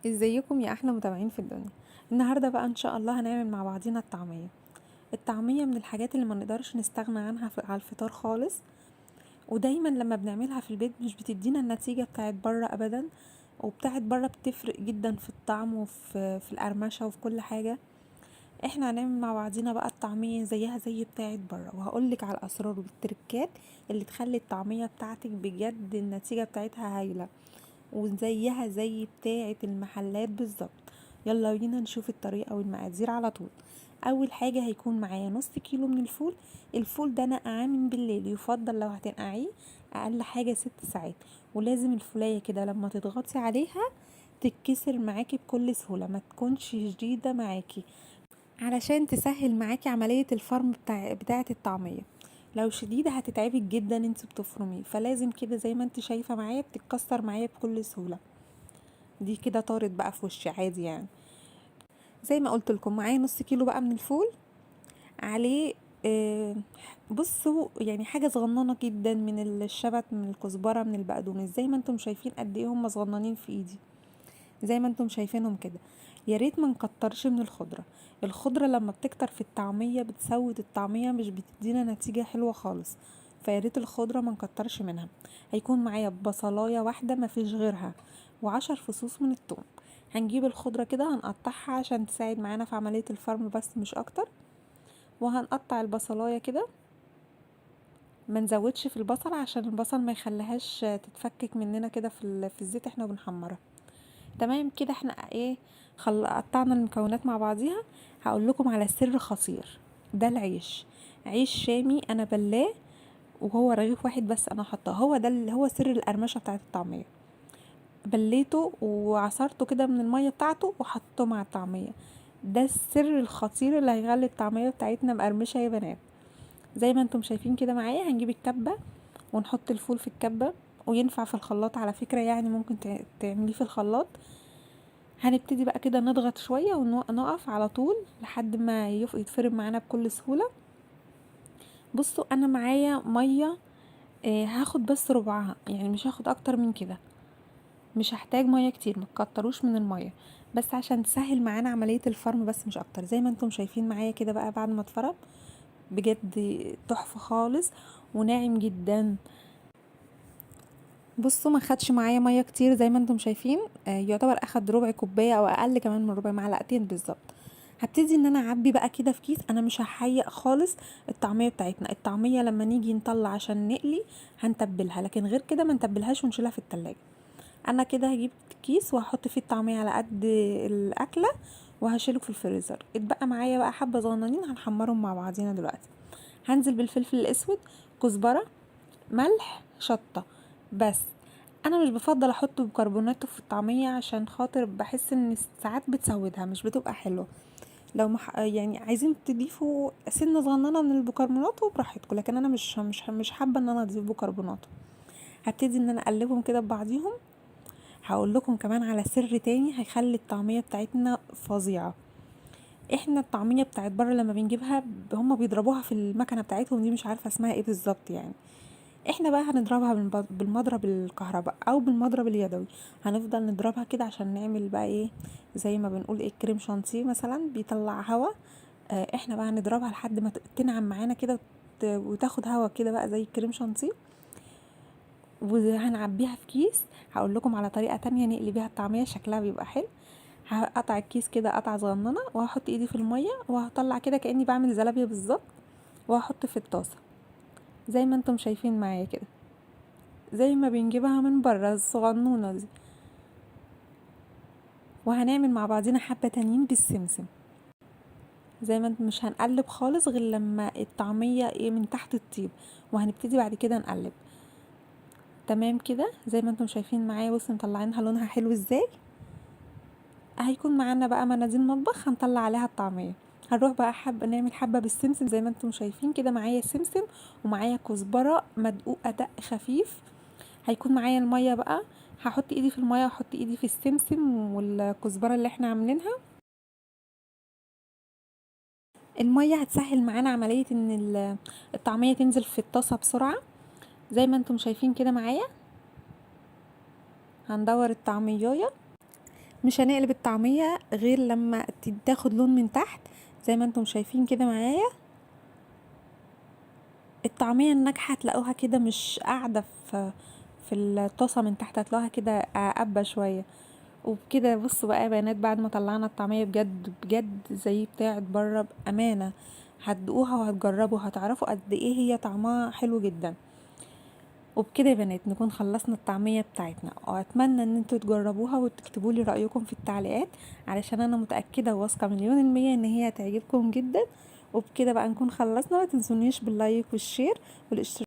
ازيكم يا احلى متابعين في الدنيا. النهارده بقى ان شاء الله هنعمل مع بعضينا الطعميه من الحاجات اللي ما نقدرش نستغنى عنها على الفطار خالص. ودايما لما بنعملها في البيت مش بتدينا النتيجه بتاعت بره ابدا، وبتاعت بره بتفرق جدا في الطعم وفي القرمشه وفي كل حاجه. احنا هنعمل مع بعضينا بقى الطعميه زيها زي بتاعت بره، وهقولك على الاسرار والتركات اللي تخلي الطعميه بتاعتك بجد النتيجه بتاعتها هايله وزيها زي بتاعة المحلات بالظبط. يلا بينا نشوف الطريقة والمقادير على طول. اول حاجة هيكون معايا نص كيلو من الفول. الفول ده نقعاه من بالليل، يفضل لو هتنقعيه اقل حاجة 6 ساعات. ولازم الفولاية كده لما تضغطي عليها تتكسر معاكي بكل سهولة، ما تكونش شديدة معاكي علشان تسهل معاكي عملية الفرم بتاعة الطعمية. لو شديدة هتتعبك جدا انت بتفرميه، فلازم كده زي ما انت شايفة معايا بتتكسر معايا بكل سهولة. دي كده طارت بقى في وشي عادي يعني. زي ما قلت لكم معايا نص كيلو بقى من الفول، عليه آه بصوا يعني حاجة صغننة جدا من الشبت، من الكزبرة، من البقدونس، زي ما انتم شايفين قد ايه هم صغننين في ايدي، زي ما انتم شايفينهم كده. يا ريت ما نكترش من الخضرة. الخضرة لما بتكتر في الطعمية بتسود الطعمية، مش بتدينا نتيجة حلوة خالص. فيا ريت الخضرة ما نكترش منها. هيكون معايا بصلاية واحدة ما فيش غيرها، و10 فصوص من الثوم. هنجيب الخضرة كده هنقطعها عشان تساعد معانا في عملية الفرم بس مش اكتر. وهنقطع البصلاية كده، ما نزودش في البصل عشان البصل ما يخليهاش تتفكك مننا كده في الزيت احنا بنحمرها. تمام كده احنا ايه، قطعنا المكونات مع بعضيها. هقول لكم على سر خطير. ده العيش، عيش شامي انا بلاه، وهو رغيف واحد بس انا حطاه، هو ده اللي هو سر القرمشه بتاعه الطعميه. بليته وعصرته كده من الميه بتاعته وحطه مع الطعميه. ده السر الخطير اللي هيخلي الطعميه بتاعتنا مقرمشه يا بنات. زي ما انتم شايفين كده معايا هنجيب الكبه ونحط الفول في الكبه. وينفع في الخلاط على فكره، يعني ممكن تعمليه في الخلاط. هنبتدي بقى كده نضغط شوية ونقف على طول لحد ما يتفرم معانا بكل سهولة. بصوا انا معايا مية، هاخد بس ربعها، يعني مش هاخد اكتر من كده. مش هحتاج مية كتير، متكتروش من المية، بس عشان تسهل معانا عملية الفرم بس مش اكتر. زي ما انتم شايفين معايا كده بقى بعد ما اتفرم بجد تحفة خالص وناعم جدا. بصوا ما خدش معايا ميه كتير زي ما انتم شايفين، يعتبر اخد ربع كوبايه او اقل كمان من ربع، معلقتين بالظبط. هبتدي ان انا اعبي بقى كده في كيس، انا مش هحيق خالص الطعميه بتاعتنا. الطعميه لما نيجي نطلع عشان نقلي هنتبلها، لكن غير كده ما نتبلهاش ونشيلها في التلاجة. انا كده هجيب كيس وهحط فيه الطعميه على قد الاكله وهشيله في الفريزر. اتبقى معايا بقى حبه صغننين هنحمرهم مع بعضينا دلوقتي. هنزل بالفلفل الاسود، كزبره، ملح، شطه بس. انا مش بفضل احط بيكربونات في الطعميه عشان خاطر بحس ان ساعات بتسودها مش بتبقى حلوه. لو يعني عايزين تضيفوا سنه صغننه من البيكربونات وبراحتكم، لكن انا مش حابه ان انا اضيف بيكربونات. هبتدي ان انا اقلبهم كده ببعضيهم. هقول لكم كمان على سر تاني هيخلي الطعميه بتاعتنا فظيعه. احنا الطعميه بتاعت بره لما بنجيبها هما بيضربوها في المكنه بتاعتهم دي، مش عارفه اسمها ايه بالظبط يعني. احنا بقى هنضربها بالمضرب الكهرباء او بالمضرب اليدوي. هنفضل نضربها كده عشان نعمل بقى ايه، زي ما بنقول ايه، كريم شانتيه مثلا بيطلع هوا. احنا بقى هنضربها لحد ما تنعم معانا كده وتاخد هوا كده بقى زي الكريم شانتيه. وهنعبيها في كيس. هقول لكم على طريقه تانية نقلي بيها الطعميه شكلها بيبقى حلو. هقطع الكيس كده قطعه صغننه وهحط ايدي في الميه وهطلع كده كاني بعمل زلابيه بالظبط، وهحط في الطاسه زي ما انتم شايفين معايا كده، زي ما بنجيبها من بره الصغنونة دي. وهنعمل مع بعضنا حبة تانيين بالسمسم. زي ما انت مش هنقلب خالص غير لما الطعمية ايه من تحت الطيب، وهنبتدي بعد كده نقلب. تمام كده زي ما انتم شايفين معايا، بصوا مطلعينها لونها حلو ازاي. هيكون معانا بقى مناديل مطبخ هنطلع عليها الطعمية. هنروح بقى حبة نعمل حبة بالسمسم زي ما انتم شايفين كده معايا سمسم ومعايا كزبرة مدقوقة دق خفيف. هيكون معايا المية بقى، هحط ايدي في المية واحط ايدي في السمسم والكزبرة اللي احنا عاملينها. المية هتسهل معانا عملية ان الطعمية تنزل في الطاسة بسرعة. زي ما انتم شايفين كده معايا هندور الطعمية مش هنقلب الطعمية غير لما تاخد لون من تحت زي ما انتم شايفين كده معايا. الطعمية الناجحة تلاقوها كده مش قاعدة في الطاسة من تحت، هتلاقوها كده قابة شوية. وبكده بصوا بقى يا بنات، بعد ما طلعنا الطعمية بجد بجد زي بتاعت بره بأمانة، هتدوقوها وهتجربوا هتعرفوا قد ايه هي طعمها حلو جدا. وبكده يا بنات نكون خلصنا الطعمية بتاعتنا، واتمنى ان انتوا تجربوها وتكتبوا لي رأيكم في التعليقات، علشان انا متأكدة وواثقة 100% ان هي هتعجبكم جدا. وبكده بقى نكون خلصنا، ما تنسونيش باللايك والشير والاشتراك.